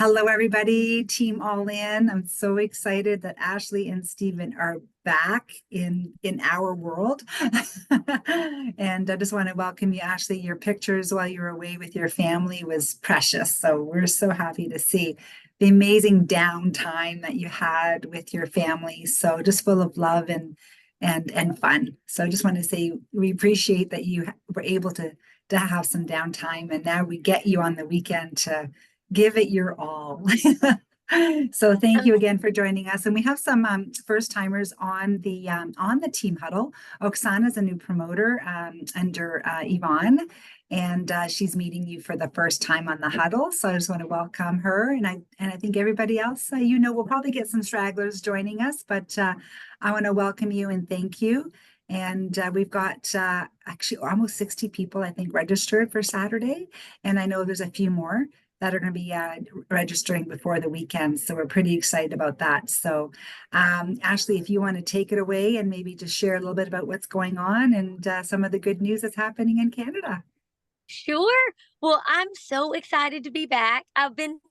Hello, everybody. Team All In. I'm so excited that Ashley and Stephen are back in our world. And I just want to welcome you, Ashley. Your pictures while you were away with your family was precious. So we're so happy to see the amazing downtime that you had with your family. So just full of love and fun. So I just want to say we appreciate that you were able to have some downtime, and now we get you on the weekend to give it your all. So thank you again for joining us. And we have some first timers on the team huddle. Oksana's a new promoter under Yvonne, and she's meeting you for the first time on the huddle. So I just want to welcome her, and I think everybody else. We'll probably get some stragglers joining us, but I want to welcome you and thank you. And we've got actually almost 60 people, I think, registered for Saturday, and I know there's a few more that are going to be registering before the weekend. So we're pretty excited about that. So Ashley, if you want to take it away and maybe just share a little bit about what's going on and some of the good news that's happening in Canada. Sure. Well, I'm so excited to be back. I've been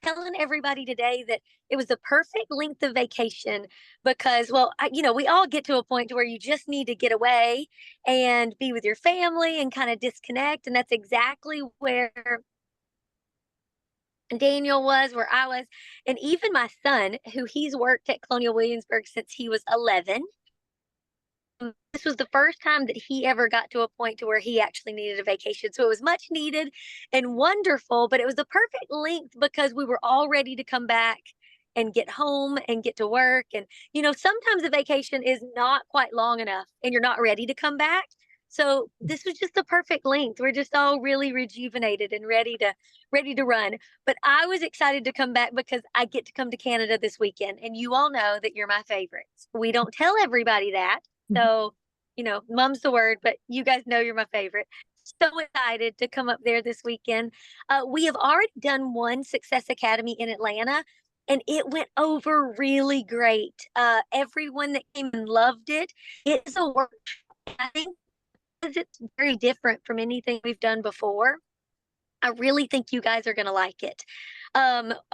telling everybody today that it was the perfect length of vacation because, well, we all get to a point to where you just need to get away and be with your family and kind of disconnect. And that's exactly where Daniel was, where I was, and even my son, who he's worked at Colonial Williamsburg since he was 11. This was the first time that he ever got to a point to where he actually needed a vacation. So it was much needed and wonderful, but it was the perfect length because we were all ready to come back and get home and get to work. And, sometimes a vacation is not quite long enough and you're not ready to come back. So this was just the perfect length. We're just all really rejuvenated and ready to run. But I was excited to come back because I get to come to Canada this weekend. And you all know that you're my favorites. We don't tell everybody that. So, mum's the word, but you guys know you're my favorite. So excited to come up there this weekend. We have already done one Success Academy in Atlanta, and it went over really great. Everyone that came and loved it. It is a workshop. I think it's very different from anything we've done before. I really think you guys are going to like it.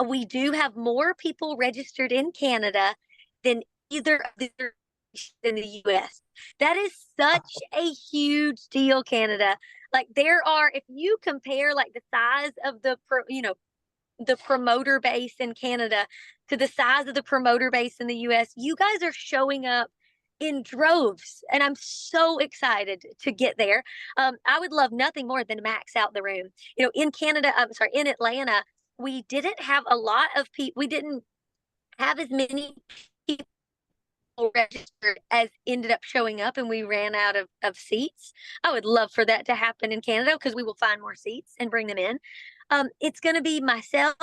We do have more people registered in Canada than either of the in the US. That is such a huge deal, Canada. Like there are, if you compare like the size of the promoter base in Canada to the size of the promoter base in the US, you guys are showing up in droves, and I'm so excited to get there. I would love nothing more than to max out the room. In Atlanta, we didn't have a lot of people. We didn't have as many people registered as ended up showing up, and we ran out of seats. I would love for that to happen in Canada because we will find more seats and bring them in. It's going to be myself,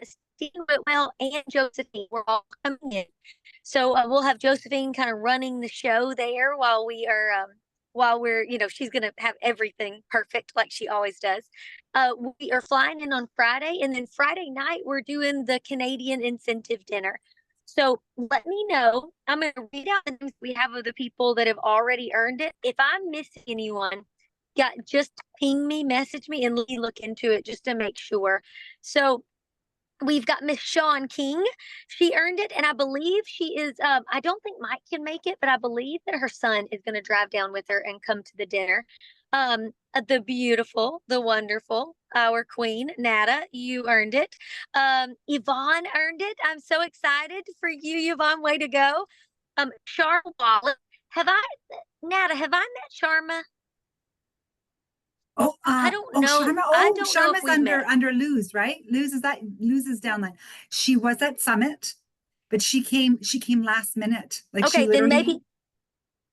Stephen Whitwell, and Josephine. We're all coming in. So we'll have Josephine kind of running the show there while we're, she's going to have everything perfect like she always does. We are flying in on Friday, and then Friday night we're doing the Canadian incentive dinner. So let me know. I'm going to read out the names we have of the people that have already earned it. If I'm missing anyone, just ping me, message me, and let me look into it just to make sure. So we've got Miss Sean King. She earned it, and I believe she is. I don't think Mike can make it, but I believe that her son is going to drive down with her and come to the dinner. The beautiful, the wonderful, our queen, Nada, you earned it. Yvonne earned it. I'm so excited for you, Yvonne. Way to go. Sharma Wallace. Nada, have I met Sharma? I don't know. Sharma. I don't know if Sharma's we've met. under Luz, right? Luz is down there. She was at Summit, but she came last minute. Like Okay, she then literally, maybe.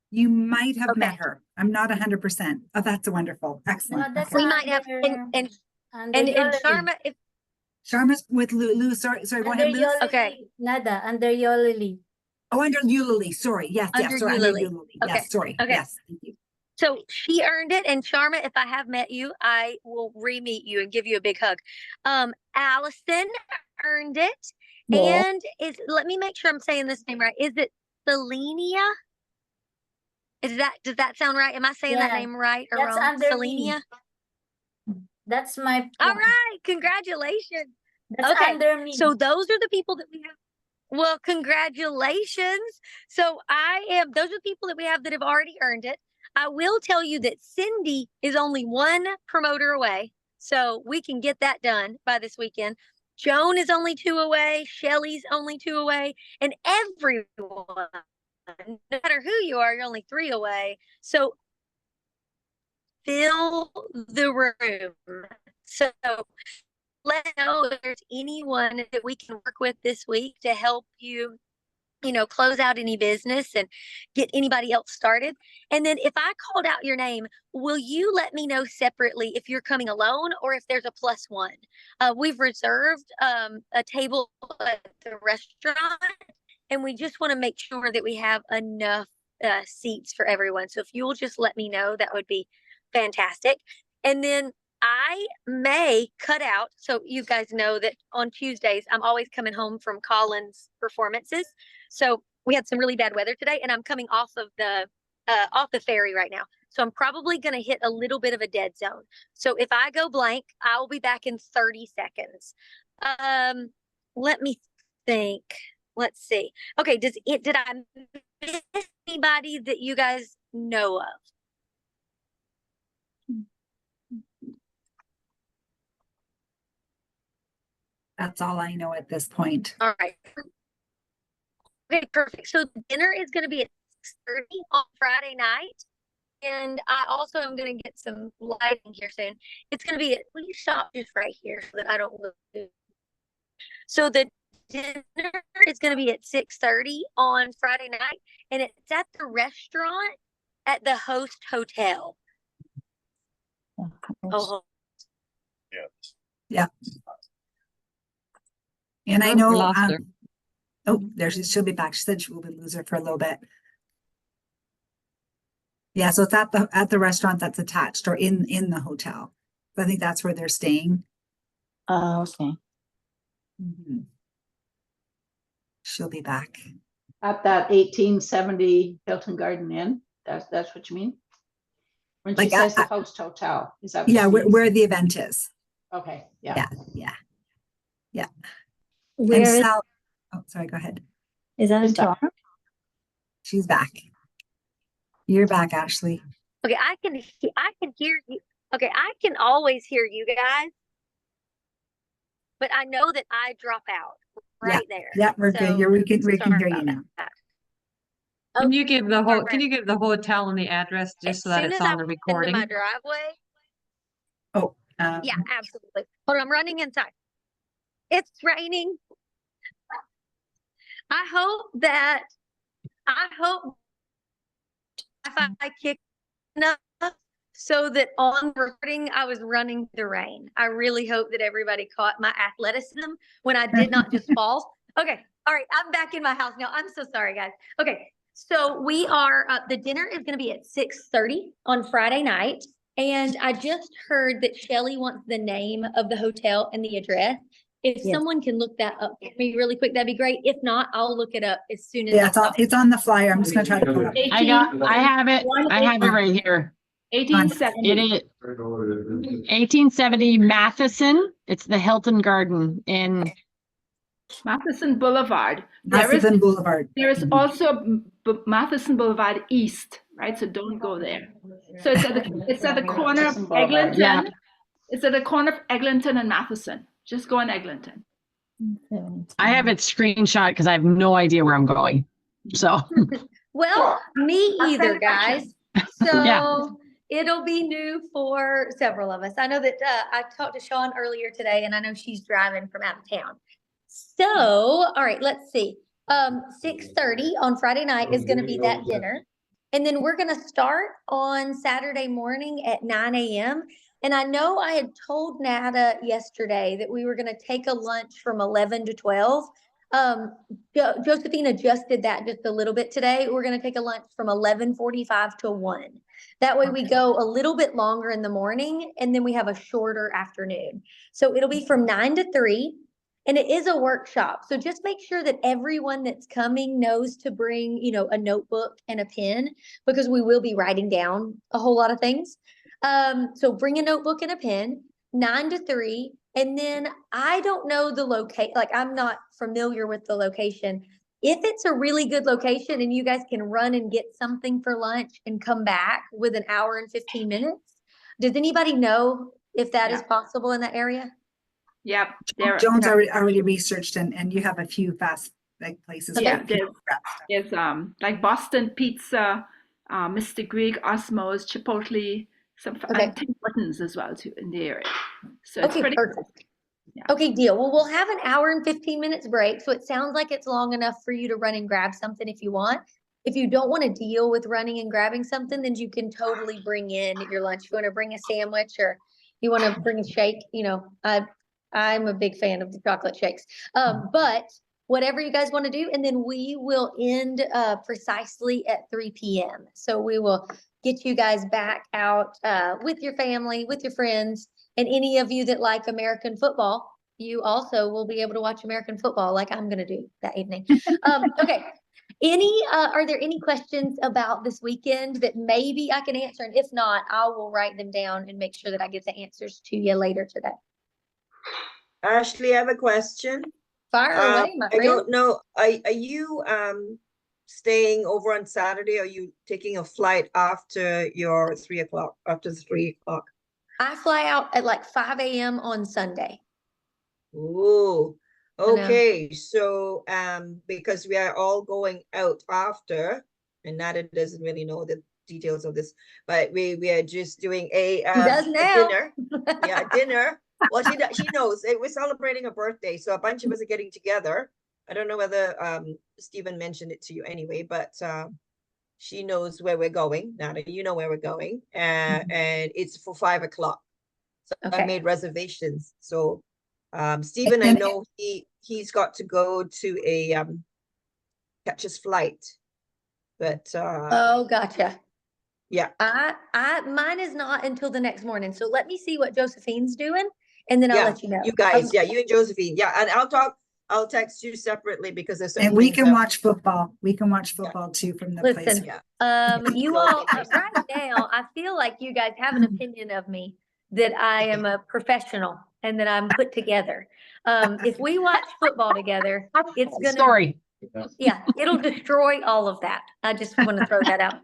you might have met Okay, her. I'm not 100%. Oh, that's wonderful. No, Excellent. that's Okay. we might have. under And Yolili. Sharma, if Sharma's with Luz. Sorry, go Under ahead, Luz. okay, Yolili. Nada, under Yolili. Oh, under Eulalie. Sorry. Yes, under sorry. you, Under Lily. Eulalie. Okay, Yes, sorry. okay. Yes, thank you. So she earned it, and Sharma, if I have met you, I will re-meet you and give you a big hug. Allison earned it, Aw. and let me make sure I'm saying this name right. Is it Selenia? Does that sound right? Am I saying that Yeah, name right or that's wrong? under me. Selenia? That's my All right, congratulations. That's Okay, under me. so those are the people that we have. Well, congratulations. So those are the people that we have that have already earned it. I will tell you that Cindy is only one promoter away. So we can get that done by this weekend. Joan is only 2 away. Shelly's only 2 away. And everyone, no matter who you are, you're only 3 away. So fill the room. So let us know if there's anyone that we can work with this week to help you, close out any business and get anybody else started. And then if I called out your name, will you let me know separately if you're coming alone or if there's a +1? We've reserved a table at the restaurant, and we just want to make sure that we have enough seats for everyone. So if you'll just let me know, that would be fantastic. And then I may cut out, so you guys know that on Tuesdays, I'm always coming home from Colin's performances. So we had some really bad weather today, and I'm coming off the ferry right now. So I'm probably going to hit a little bit of a dead zone. So if I go blank, I will be back in 30 seconds. Let me think. Let's see. Okay, did I miss anybody that you guys know of? That's all I know at this point. All right. Okay, perfect. So dinner is going to be at 6:30 on Friday night. And I also am going to get some lighting here soon. It's going to be please stop just right here so that I don't lose. So the dinner is going to be at 6:30 on Friday night, and it's at the restaurant at the Host Hotel. Oh, Yeah. And I We know, lost her. she'll be back. She said she will lose her for a little bit. Yeah, so it's at the restaurant that's attached or in the hotel. I think that's where they're staying. Okay. Mhm. She'll be back. At that 1870 Hilton Garden Inn, that's what you mean? When she Like, says the Host Hotel, is that what Yeah, she means? where the event is. Okay, yeah. Yeah. Where And is, Sal, sorry, go ahead. is that in Is that- Toronto? She's back. You're back, Ashley. okay. I can hear you. Okay, I can always hear you guys, but I know that I drop out right there. Yeah, we're good. So, We can sorry hear you about now. that. Can you give the whole, Alright. can you give the hotel and the address just so that As it's soon as on the I into recording? my driveway. Oh, Yeah, absolutely. Hold on, I'm running inside. It's raining. I hope if I kick enough so that on recording I was running the rain. I really hope that everybody caught my athleticism when I did not just fall. Okay. All right. I'm back in my house now. I'm so sorry, guys. Okay. So we are, the dinner is going to be at 6:30 on Friday night. And I just heard that Shelly wants the name of the hotel and the address. If Yes. someone can look that up for me really quick, that'd be great. If not, I'll look it up as soon as yeah, I stop. it's on the flyer. I'm just gonna try to pull it. I have it. I have it right here. 1870. It is 1870 Matheson. It's the Hilton Garden in, Matheson Boulevard. There is Matheson Boulevard. also Matheson Boulevard East, right? So don't go there. So it's at the corner of Matheson Boulevard. Eglinton. Yeah. It's at the corner of Eglinton and Matheson. Just go on Eglinton. I have it screenshot because I have no idea where I'm going. So, Well, me That's either, satisfaction. guys. So Yeah. it'll be new for several of us. I know that I talked to Sean earlier today, and I know she's driving from out of town. So, all right, let's see. 6:30 on Friday night is going to be that dinner. And then we're going to start on Saturday morning at 9 a.m. And I know I had told Nada yesterday that we were going to take a lunch from 11 to 12. Josephine adjusted that just a little bit today. We're going to take a lunch from 11:45 to 1. That way we go a little bit longer in the morning, and then we have a shorter afternoon. So it'll be from 9 to 3. And it is a workshop. So just make sure that everyone that's coming knows to bring, a notebook and a pen, because we will be writing down a whole lot of things. So bring a notebook and a pen. 9 to 3. And then I don't know the location, like I'm not familiar with the location. If it's a really good location and you guys can run and get something for lunch and come back with an hour and 15 minutes, does anybody know if that is possible in that area? Yeah, there. Jones already researched, and you have a few fast like places. Yeah, where people grab stuff. there's like Boston Pizza, Mr. Greek, Osmos, Chipotle, and Tim Hortons as well too in the area. So it's pretty perfect. Yeah. Okay, deal. Well, we'll have an hour and 15 minutes break. So it sounds like it's long enough for you to run and grab something if you want. If you don't want to deal with running and grabbing something, then you can totally bring in your lunch. If you want to bring a sandwich or you want to bring a shake, I'm a big fan of the chocolate shakes. But whatever you guys want to do, and then we will end precisely at 3 p.m. So we will get you guys back out with your family, with your friends, and any of you that like American football, you also will be able to watch American football like I'm going to do that evening. Okay. Are there any questions about this weekend that maybe I can answer? And if not, I will write them down and make sure that I get the answers to you later today. Ashley, I have a question. Fire away, my friend. I don't know. Are you staying over on Saturday? Are you taking a flight after your 3 o'clock? After 3 o'clock? I fly out at like 5 a.m. on Sunday. Oh, okay. So because we are all going out after, and Nada doesn't really know the details of this, but we are just doing a dinner. Yeah, dinner. Well, she knows. We're celebrating a birthday, so a bunch of us are getting together. I don't know whether Stephen mentioned it to you anyway, but she knows where we're going. Nada, you know where we're going, and it's for 5 o'clock. So I made reservations. So Stephen, I know he's got to go to a catch his flight, but oh, gotcha. Yeah, mine is not until the next morning. So let me see what Josephine's doing, and then I'll let you know. You guys, you and Josephine, and I'll text you separately because there's and we can watch football. We can watch football too from the place. You all right now, I feel like you guys have an opinion of me that I am a professional and that I'm put together. If we watch football together, it's gonna it'll destroy all of that. I just want to throw that out.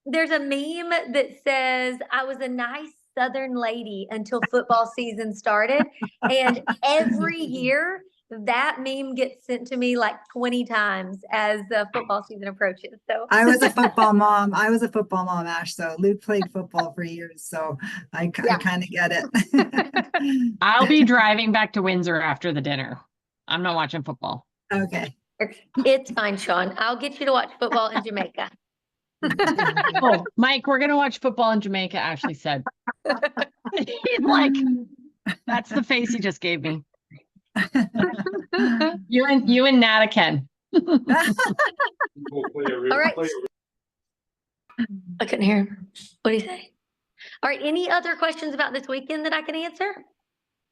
There's a meme that says I was a nice Southern lady until football season started. And every year that meme gets sent to me like 20 times as the football season approaches. So I was a football mom. Ash. So Luke played football for years. So I kind of get it. I'll be driving back to Windsor after the dinner. I'm not watching football. Okay. It's fine, Sean. I'll get you to watch football in Jamaica. Oh, Mike, we're going to watch football in Jamaica, Ashley said. He's like, that's the face he just gave me. You and Nada can. All right. I couldn't hear him. What do you say? All right. Any other questions about this weekend that I can answer?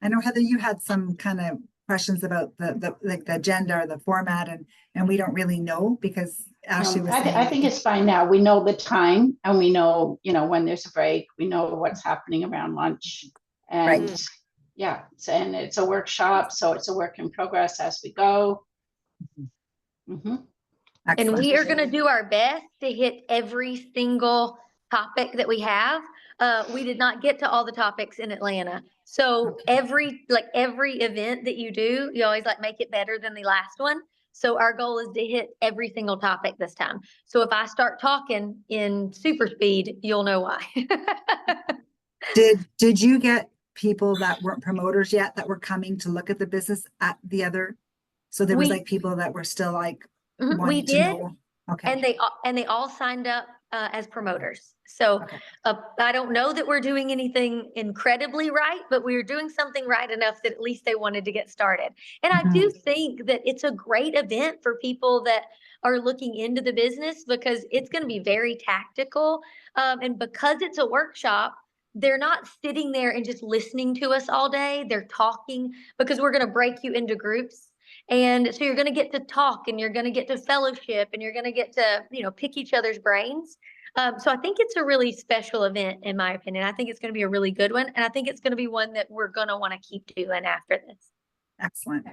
I know, Heather, you had some kind of questions about the agenda or the format, and we don't really know because Ashley was saying. I think it's fine now. We know the time, and we know, when there's a break, we know what's happening around lunch, and and it's a workshop, so it's a work in progress as we go. And we are going to do our best to hit every single topic that we have. We did not get to all the topics in Atlanta. So every event that you do, you always make it better than the last one. So our goal is to hit every single topic this time. So if I start talking in super speed, you'll know why. Did you get people that weren't promoters yet that were coming to look at the business at the other? So there was people that were still we did. Know. Okay. And they all signed up as promoters. So I don't know that we're doing anything incredibly right, but we're doing something right enough that at least they wanted to get started. And I do think that it's a great event for people that are looking into the business because it's going to be very tactical. And because it's a workshop, they're not sitting there and just listening to us all day. They're talking because we're going to break you into groups. And so you're going to get to talk and you're going to get to fellowship and you're going to get to, pick each other's brains. So I think it's a really special event, in my opinion. I think it's going to be a really good one. And I think it's going to be one that we're going to want to keep doing after this. Excellent.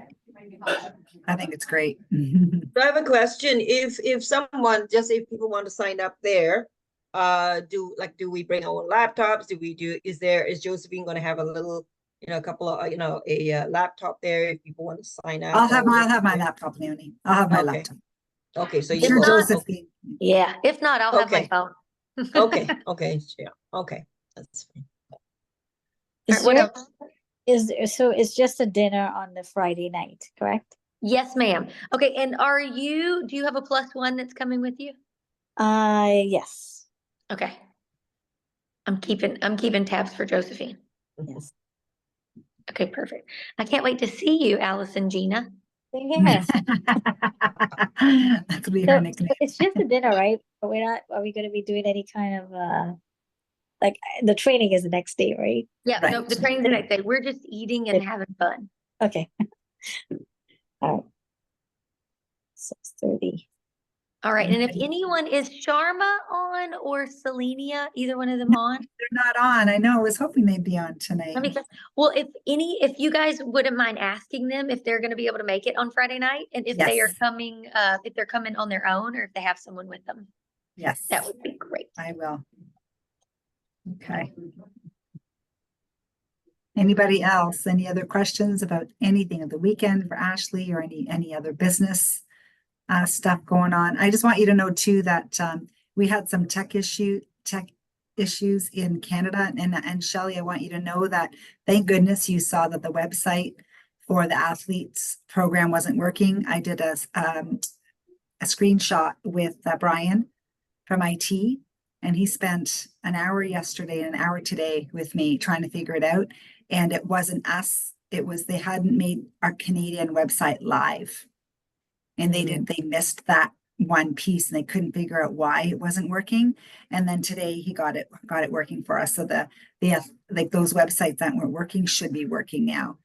I think it's great. So I have a question. If someone, just if people want to sign up there, do we bring our laptops? Is Josephine going to have a little, a couple of, a laptop there if people want to sign up? I'll have my laptop, Leonie. I'll have my laptop. Okay, so If you not- will. Josephine. Yeah. If not, I'll have my Okay. phone. Okay, okay, yeah, okay, that's fine. All right, what else? So it's just a dinner on the Friday night, correct? Yes, ma'am. Okay. And do you have a +1 that's coming with you? Yes. Okay. I'm keeping tabs for Josephine. Yes. Okay, perfect. I can't wait to see you, Alice and Gina. Yes. That'll be her nickname. It's just a dinner, right? But are we gonna be doing any kind of like the training is the next day, right? Yeah, Right. no, the train's the next day. We're just eating and having fun. Okay. All right. 6:30. All right. And if anyone is Sharma on or Selenia, either one of them on? They're not on. I know. I was hoping they'd be on tonight. Let me guess. Well, if you guys wouldn't mind asking them if they're going to be able to make it on Friday night, and if they are Yes. coming, if they're coming on their own, or if they have someone with them, Yes, that would be great. I will. Okay. Anybody else? Any other questions about anything of the weekend for Ashley or any other business stuff going on? I just want you to know too that we had some tech issues in Canada, and Shelley, I want you to know that thank goodness you saw that the website for the athletes program wasn't working. I did a screenshot with Brian from IT, and he spent an hour yesterday and an hour today with me trying to figure it out. And it wasn't us, they hadn't made our Canadian website live. And they missed that one piece and they couldn't figure out why it wasn't working. And then today he got it working for us. So like those websites that weren't working should be working now.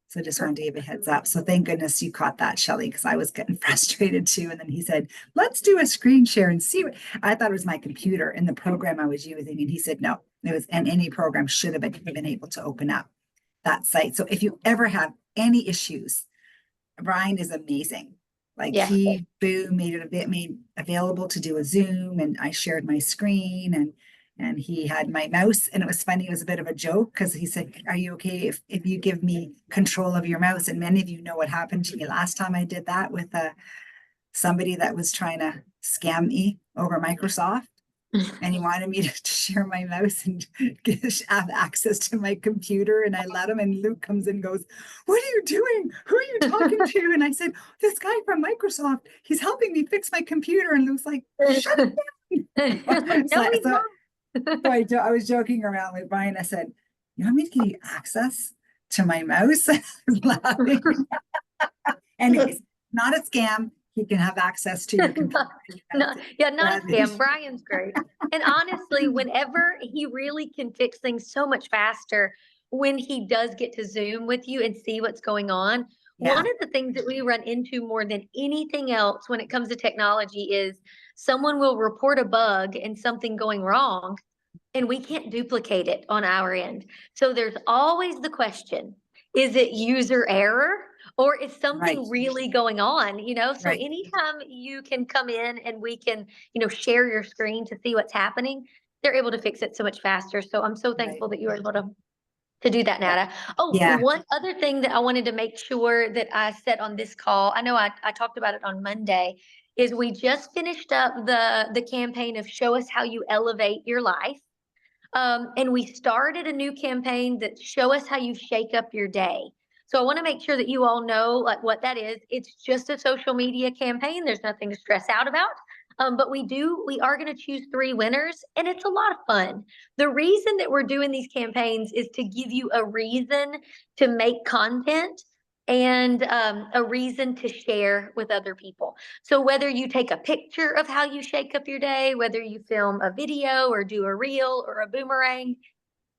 So just wanted to give a heads up. So thank goodness you caught that, Shelley, because I was getting frustrated too. And then he said, let's do a screen share and see. I thought it was my computer in the program I was using. And he said, no, and any program should have been able to open up that site. So if you ever have any issues, Brian is amazing. Like he made available to do a Zoom, and I shared my screen and he had my mouse, and it was funny. It was a bit of a joke because he said, are you okay if you give me control of your mouse? And many of you know what happened to me last time I did that with somebody that was trying to scam me over Microsoft. And he wanted me to share my mouse and have access to my computer. And I let him, and Luke comes in and goes, what are you doing? Who are you talking to? And I said, this guy from Microsoft, he's helping me fix my computer. And Luke's like, shut up. I was joking around with Brian. I said, you want me to give you access to my mouse? I was laughing. Anyways, not a scam. He can have access to your computer. Not a scam. Brian's great. And honestly, whenever he really can fix things so much faster when he does get to Zoom with you and see what's going on. Yeah. One of the things that we run into more than anything else when it comes to technology is someone will report a bug and something going wrong, and we can't duplicate it on our end. So there's always the question, is it user error? Or is something really going on, So anytime you can come in and we can, share your screen to see what's happening, they're able to fix it so much faster. So I'm so thankful that you were able to do that, Nada. One other thing that I wanted to make sure that I said on this call, I know I talked about it on Monday, is we just finished up the campaign of Show Us How You Elevate Your Life. And we started a new campaign that Show Us How You Shake Up Your Day. So I want to make sure that you all know what that is. It's just a social media campaign. There's nothing to stress out about. But we are going to choose 3 winners, and it's a lot of fun. The reason that we're doing these campaigns is to give you a reason to make content and a reason to share with other people. So whether you take a picture of how you shake up your day, whether you film a video or do a reel or a boomerang,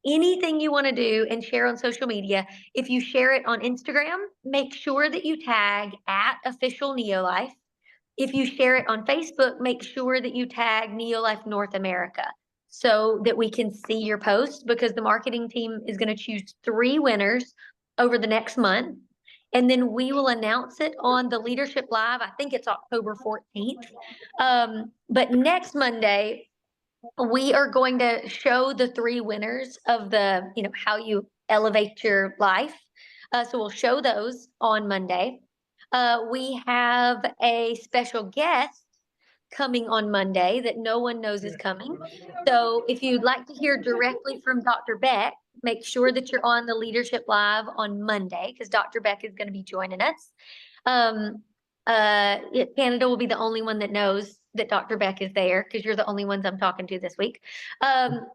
anything you want to do and share on social media, if you share it on Instagram, make sure that you tag @officialneolife. if you share it on Facebook, make sure that you tag Neolife North America so that we can see your post, because the marketing team is going to choose 3 winners over the next month. And then we will announce it on the Leadership Live. I think it's October 14th. But next Monday, we are going to show the 3 winners of the, how you elevate your life. So we'll show those on Monday. We have a special guest coming on Monday that no one knows is coming. So if you'd like to hear directly from Dr. Beck, make sure that you're on the Leadership Live on Monday, because Dr. Beck is going to be joining us. Canada will be the only one that knows that Dr. Beck is there, because you're the only ones I'm talking to this week.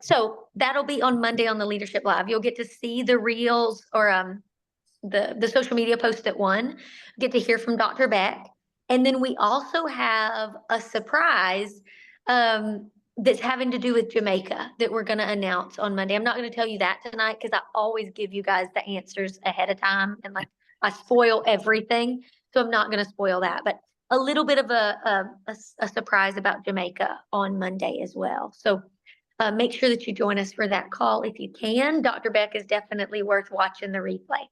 So that'll be on Monday on the Leadership Live. You'll get to see the reels or the social media post that won, get to hear from Dr. Beck. And then we also have a surprise that's having to do with Jamaica that we're going to announce on Monday. I'm not going to tell you that tonight, because I always give you guys the answers ahead of time, and like I spoil everything. So I'm not going to spoil that, but a little bit of a surprise about Jamaica on Monday as well. So make sure that you join us for that call if you can. Dr. Beck is definitely worth watching the replay.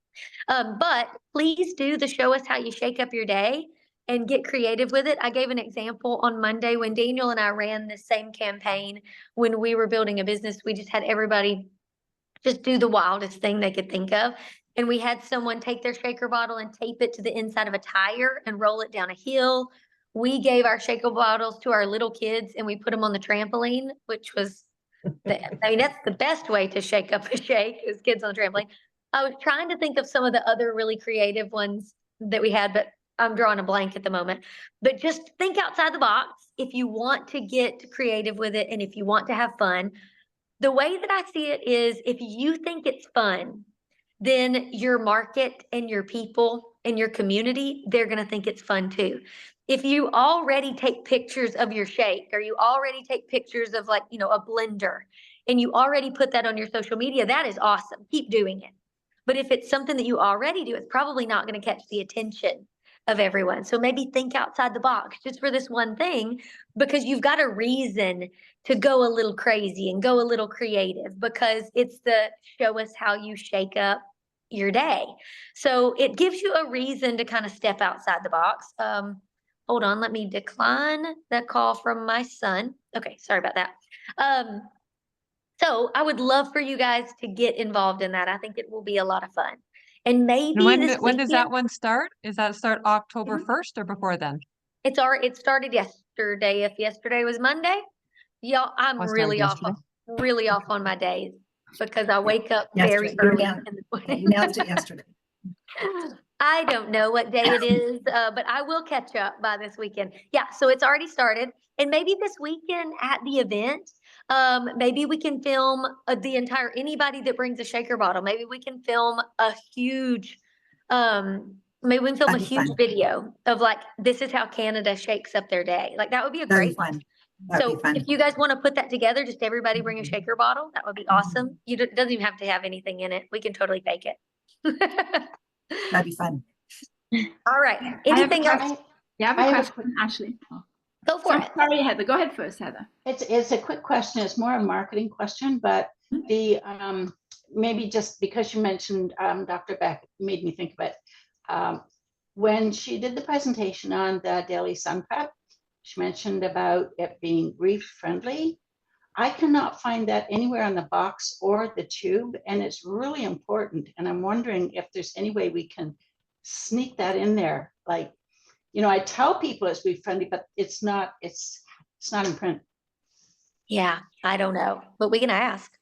But please do the Show Us How You Shake Up Your Day and get creative with it. I gave an example on Monday when Daniel and I ran the same campaign when we were building a business. We just had everybody just do the wildest thing they could think of. And we had someone take their shaker bottle and tape it to the inside of a tire and roll it down a hill. We gave our shaker bottles to our little kids and we put them on the trampoline, which was, that's the best way to shake up a shake, is kids on the trampoline. I was trying to think of some of the other really creative ones that we had, but I'm drawing a blank at the moment. But just think outside the box if you want to get creative with it and if you want to have fun. The way that I see it is, if you think it's fun, then your market and your people and your community, they're going to think it's fun too. If you already take pictures of your shake, or you already take pictures of a blender, and you already put that on your social media, that is awesome. Keep doing it. But if it's something that you already do, it's probably not going to catch the attention of everyone. So maybe think outside the box just for this one thing, because you've got a reason to go a little crazy and go a little creative, because it's the Show Us How You Shake Up Your Day. So it gives you a reason to kind of step outside the box. Hold on, let me decline that call from my son. Okay, sorry about that. So I would love for you guys to get involved in that. I think it will be a lot of fun. And maybe when does that one start? Is that start October 1st or before then? It started yesterday. If yesterday was Monday, y'all, I'm really off on my days, because I wake up very early in the morning. You announced it yesterday. I don't know what day it is, but I will catch up by this weekend. Yeah, so it's already started. And maybe this weekend at the event, maybe we can film anybody that brings a shaker bottle. Maybe we can film a huge, video of this is how Canada shakes up their day. That would be a great one. So if you guys want to put that together, just everybody bring a shaker bottle. That would be awesome. It doesn't even have to have anything in it. We can totally fake it. That'd be fun. All right. Anything else? Yeah, I have a question, Ashley. Go for it. Sorry, Heather. Go ahead first, Heather. It's a quick question. It's more a marketing question, but the maybe just because you mentioned Dr. Beck made me think of it. When she did the presentation on the daily sun prep, she mentioned about it being reef friendly. I cannot find that anywhere on the box or the tube, and it's really important. And I'm wondering if there's any way we can sneak that in there. I tell people it's reef friendly, but it's not in print. Yeah, I don't know, but we can ask.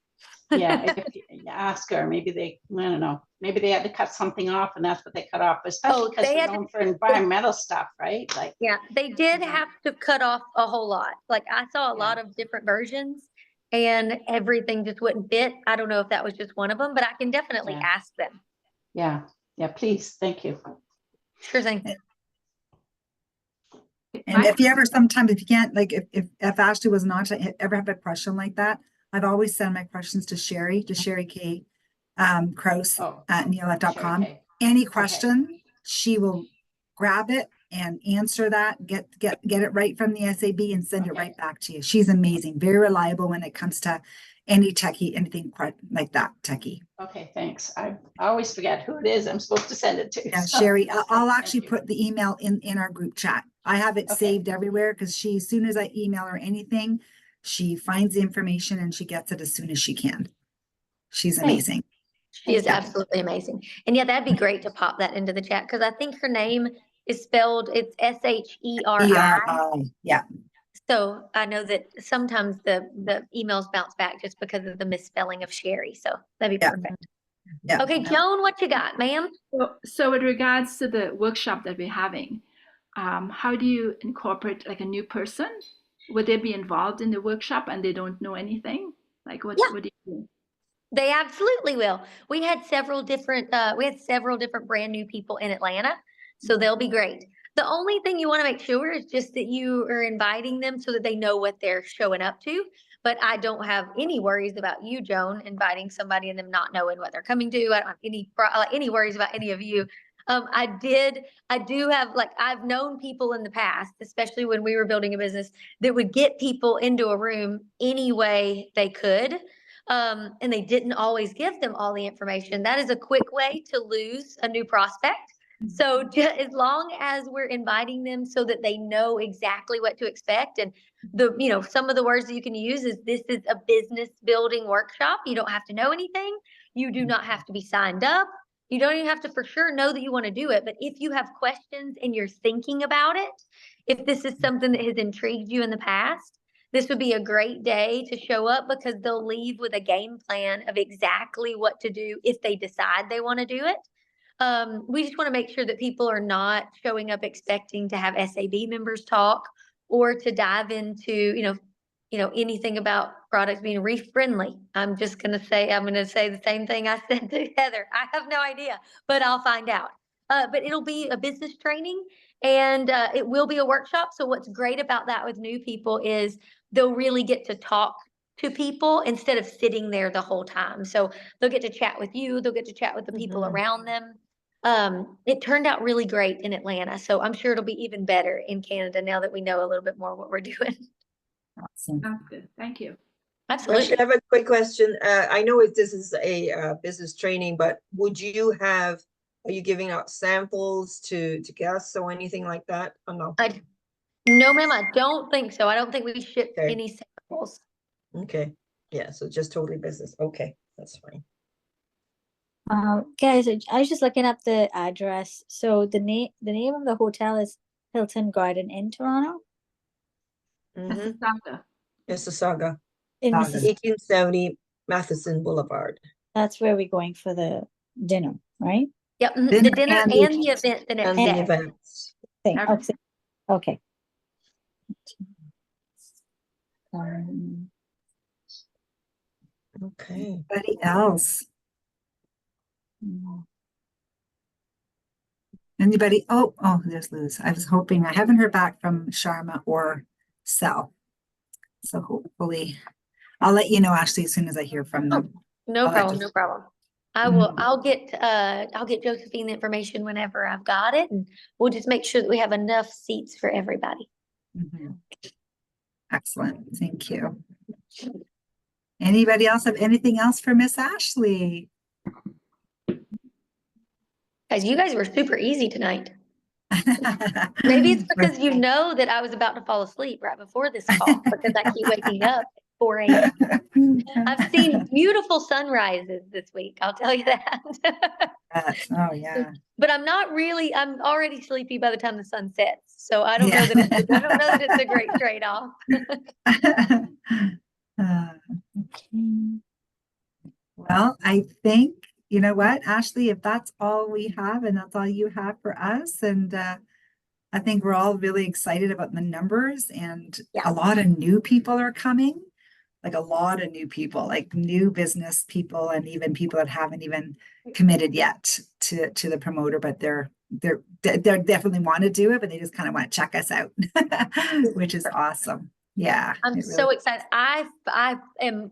Yeah, if you ask her, maybe I don't know, maybe they had to cut something off and that's what they cut off, especially because they're known for environmental stuff, right? Yeah, they did have to cut off a whole lot. I saw a lot of different versions and everything just wouldn't fit. I don't know if that was just one of them, but I can definitely ask them. Yeah, please. Thank you. Sure thing. And if you can't, if Ashley was not to ever have a question like that, I've always sent my questions to Sherry K. Kraus at neolife.com. Any question, she will grab it and answer that, get it right from the SAB and send it right back to you. She's amazing, very reliable when it comes to any techie, anything quite like that techie. Okay, thanks. I always forget who it is I'm supposed to send it to. Yeah, so- Sherry, I'll Thank actually you. put the email in our group chat. I have it Okay. saved everywhere because she, as soon as I email her anything, she finds the information and she gets it as soon as she can. She's amazing. She is Yeah. absolutely amazing. And yeah, that'd be great to pop that into the chat because I think her name is spelled, it's Sheri. ERI, yeah. So I know that sometimes the emails bounce back just because of the misspelling of Sherry. So that'd be Yeah. perfect. Yeah. Okay, Joan, what you got, ma'am? So with regards to the workshop that we're having, how do you incorporate like a new person? Would they be involved in the workshop and they don't know anything? Like what do you do? They absolutely will. We had several different brand new people in Atlanta, so they'll be great. The only thing you want to make sure is just that you are inviting them so that they know what they're showing up to. But I don't have any worries about you, Joan, inviting somebody and them not knowing what they're coming to. I don't have any worries about any of you. I do have, like, I've known people in the past, especially when we were building a business, that would get people into a room any way they could. And they didn't always give them all the information. That is a quick way to lose a new prospect. So as long as we're inviting them so that they know exactly what to expect, and some of the words that you can use is, this is a business building workshop. You don't have to know anything. You do not have to be signed up. You don't even have to for sure know that you want to do it. But if you have questions and you're thinking about it, if this is something that has intrigued you in the past, this would be a great day to show up because they'll leave with a game plan of exactly what to do if they decide they want to do it. We just want to make sure that people are not showing up expecting to have SAB members talk or to dive into, anything about products being reef friendly. I'm going to say the same thing I said to Heather. I have no idea, but I'll find out. But it'll be a business training and it will be a workshop. So what's great about that with new people is they'll really get to talk to people instead of sitting there the whole time. So they'll get to chat with you. They'll get to chat with the people around them. It turned out really great in Atlanta. So I'm sure it'll be even better in Canada now that we know a little bit more what we're doing. Awesome. Sounds good. Thank you. Absolutely. I have a quick question. I know this is a business training, but are you giving out samples to guests or anything like that? Or no? No, ma'am, I don't think so. I don't think we ship Okay. any samples. Okay. Yeah, so just totally business. Okay, that's fine. Guys, I was just looking up the address. So the name of the hotel is Hilton Garden in Toronto, That's Mhm. Sandra. Mississauga, in Saga. Mississippi. 1870 Matheson Boulevard. That's where we're going for the dinner, right? Yep, the Dinner dinner and and the event the next And the day. events. Thing. Every- Okay. Okay. Okay. Anybody else? Mm. Anybody? Oh, there's Luz. I was hoping, I haven't heard back from Sharma or Sel. So hopefully, I'll let you know, Ashley, as soon as I hear from them. No I'll let problem, you- no problem. I'll get Josephine the information whenever I've got it, and we'll just make sure that we have enough seats for everybody. Mhm. Excellent. Thank you. Anybody else have anything else for Miss Ashley? Guys, you guys were super easy tonight. Maybe it's because you know that I was about to fall asleep right before this call because I keep waking up at 4 a.m. I've seen beautiful sunrises this week. I'll tell you that. Oh, yeah. But I'm already sleepy by the time the sun sets. So I don't Yeah. know that it's a great trade-off. Well, I think, you know what, Ashley, if that's all we have and that's all you have for us, and I think we're all really excited about the numbers, and a lot of new people are coming, like a lot of new people, like new business people, and even people that haven't even committed yet to the promoter, but they're definitely want to do it, but they just kind of want to check us out, which is awesome. Yeah, I'm so excited. I am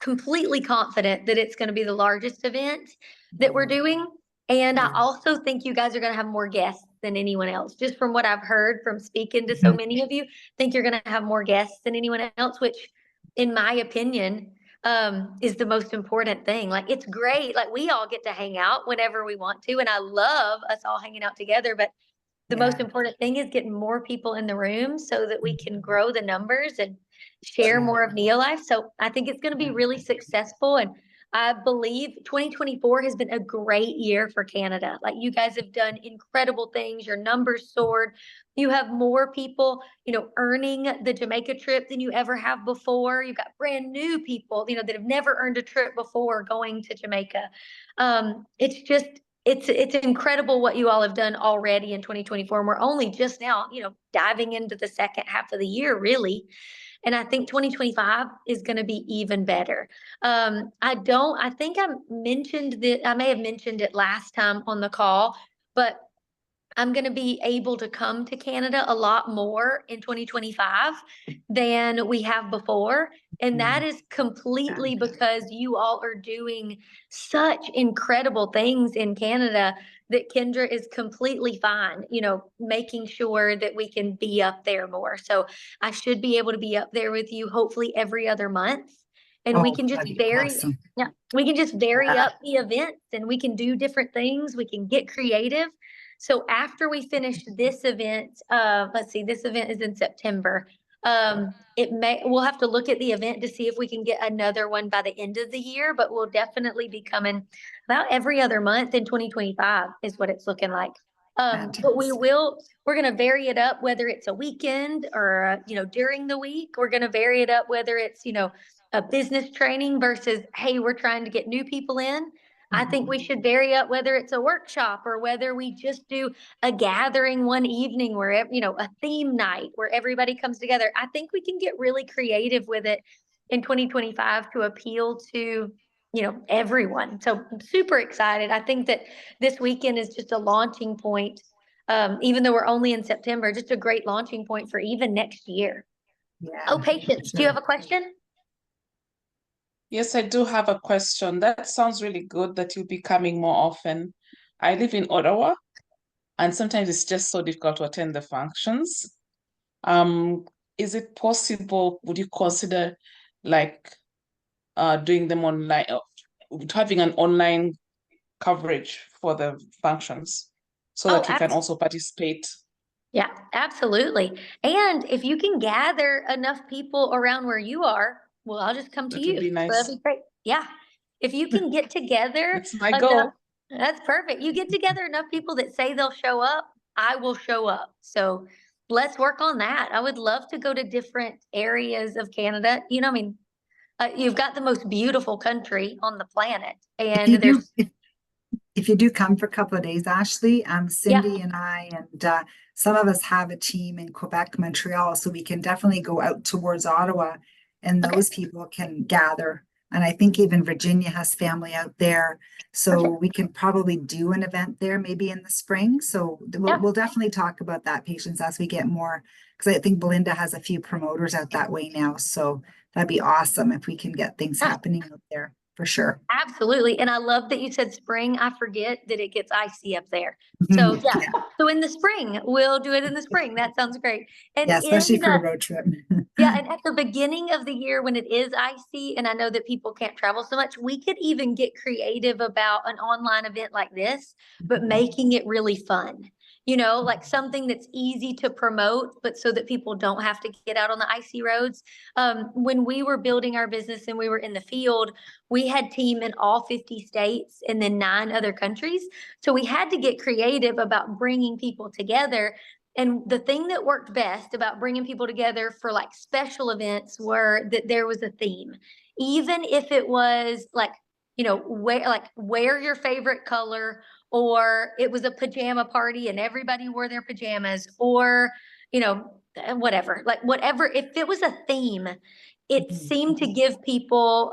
completely confident that it's going to be the largest event that we're doing. And I also think you guys are going to have more guests than anyone else. Just from what I've heard from speaking to so many of you, I think you're going to have more guests than anyone else, which in my opinion, is the most important thing. Like, it's great. Like, we all get to hang out whenever we want to. And I love us all hanging out together, but the most important thing is getting more people in the room so that we can grow the numbers and share more of Neolife. So I think it's going to be really successful. And I believe 2024 has been a great year for Canada. Like, you guys have done incredible things. Your numbers soared. You have more people, earning the Jamaica trip than you ever have before. You've got brand new people, that have never earned a trip before going to Jamaica. It's incredible what you all have done already in 2024. And we're only just now, diving into the second half of the year, really. And I think 2025 is going to be even better. I think I may have mentioned it last time on the call, but I'm going to be able to come to Canada a lot more in 2025 than we have before. And that is completely because you all are doing such incredible things in Canada that Kendra is completely fine, making sure that we can be up there more. So I should be able to be up there with you hopefully every other month. And we can just vary up the events, and we can do different things. We can get creative. So after we finish this event, this event is in September. We'll have to look at the event to see if we can get another one by the end of the year, but we'll definitely be coming about every other month in 2025 is what it's looking like. But we're going to vary it up, whether it's a weekend or, during the week. We're going to vary it up, whether it's, a business training versus, hey, we're trying to get new people in. I think we should vary up whether it's a workshop or whether we just do a gathering one evening where, a theme night where everybody comes together. I think we can get really creative with it in 2025 to appeal to, everyone. So I'm super excited. I think that this weekend is just a launching point. Even though we're only in September, just a great launching point for even next year. Yeah, Patience, do you have a question? Yes, I do have a question. That sounds really good that you'll be coming more often. I live in Ottawa, and sometimes it's just so difficult to attend the functions. Is it possible, would you consider doing them online, having an online coverage for the functions so that we can also participate? Yeah, absolutely. And if you can gather enough people around where you are, well, I'll just come to you. That would be nice. So that'd be great. Yeah. If you can get together. That's my goal. That's perfect. You get together enough people that say they'll show up, I will show up. So let's work on that. I would love to go to different areas of Canada. You've got the most beautiful country on the planet. And if you do come for a couple of days, Ashley, Cindy and I and some of us have a team in Quebec, Montreal, so we can definitely go out towards Ottawa and those people can gather. And I think even Virginia has family out there. So we can probably do an event there maybe in the spring. So we'll definitely talk about that, Patience, as we get more, because I think Belinda has a few promoters out that way now. So that'd be awesome if we can get things happening out there. For sure. Absolutely. And I love that you said spring. I forget that it gets icy up there. So so in the spring, we'll do it in the spring. That sounds great. And especially for a road trip. And at the beginning of the year when it is icy, and I know that people can't travel so much, we could even get creative about an online event like this, but making it really fun. Like something that's easy to promote, but so that people don't have to get out on the icy roads. When we were building our business and we were in the field, we had team in all 50 states and then 9 other countries. So we had to get creative about bringing people together. And the thing that worked best about bringing people together for like special events were that there was a theme, even if it was wear your favorite color, or it was a pajama party and everybody wore their pajamas, or, whatever, if it was a theme, it seemed to give people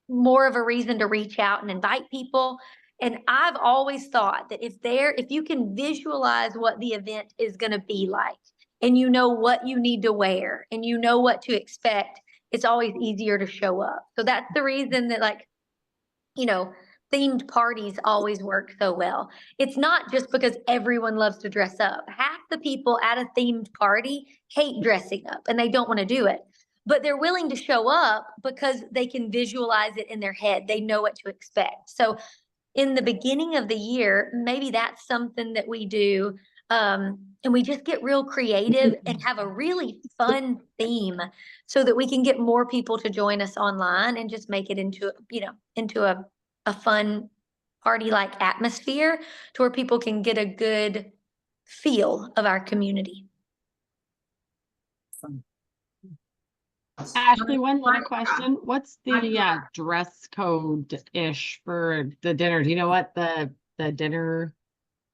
more of a reason to reach out and invite people. And I've always thought that if you can visualize what the event is going to be like, and you know what you need to wear, and you know what to expect, it's always easier to show up. So that's the reason that themed parties always work so well. It's not just because everyone loves to dress up. Half the people at a themed party hate dressing up and they don't want to do it, but they're willing to show up because they can visualize it in their head. They know what to expect. So in the beginning of the year, maybe that's something that we do. And we just get real creative and have a really fun theme so that we can get more people to join us online and just make it into, into a fun party-like atmosphere to where people can get a good feel of our community. Ashley, one little question. What's the dress code-ish for the dinner? Do you know what the dinner?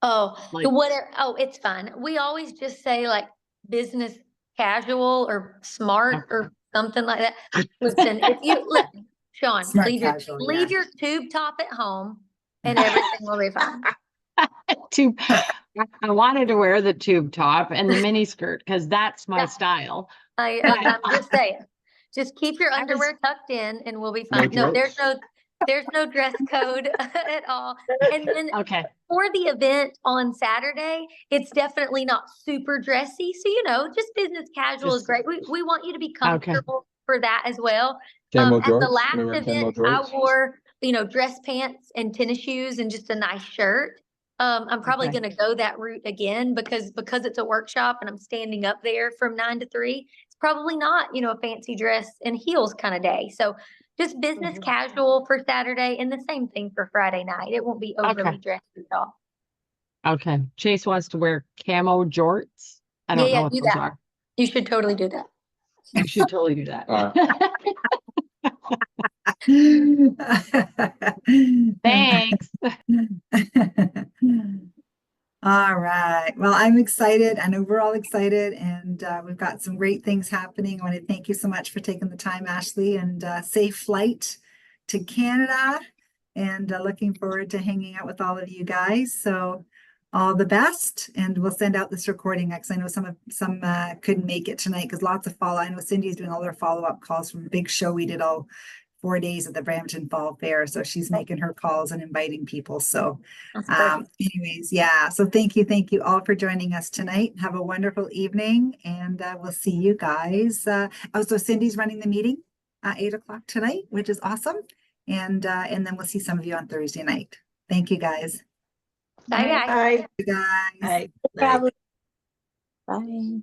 Oh, Like- whatever. Oh, it's fine. We always just say like business casual or smart or something like that. Listen, if you listen, Sean, Smart leave casual, leave yeah. your tube top at home and everything will be fine. Tube. I wanted to wear the tube top and the mini skirt because that's my Yeah. style. I'm just saying, just keep your I was- underwear tucked in and we'll be fine. No, there's no dress code at all. And then Okay. for the event on Saturday, it's definitely not super dressy. So, just business casual is Just- great. We want you to be comfortable for that as well. Camo At the jorts? last Can we wear camo event, I jorts? wore, dress pants and tennis shoes and just a nice shirt. I'm probably Okay. going to go that route again because it's a workshop and I'm standing up there from 9 to 3. It's probably not, a fancy dress and heels kind of day. So just business casual for Saturday and the same thing for Friday night. It won't be overly dressed at all. Okay. Chase wants to wear camo jorts. I don't know what do those that. are. You should totally do that. You should totally do that. Thanks. All right. Well, I'm excited. I know we're all excited, and we've got some great things happening. I want to thank you so much for taking the time, Ashley, and safe flight to Canada. And looking forward to hanging out with all of you guys. So all the best, and we'll send out this recording because I know some couldn't make it tonight because lots of follow. I know Cindy's doing all their follow-up calls from the big show we did all 4 days at the Brampton Fall Fair. So she's making her calls and inviting people. So anyways, yeah. So thank you all for joining us tonight. Have a wonderful evening, and we'll see you guys. So Cindy's running the meeting at 8 o'clock tonight, which is awesome. And then we'll see some of you on Thursday night. Thank you guys. Bye, guys. Bye. Bye, guys. Bye. Probably. Bye.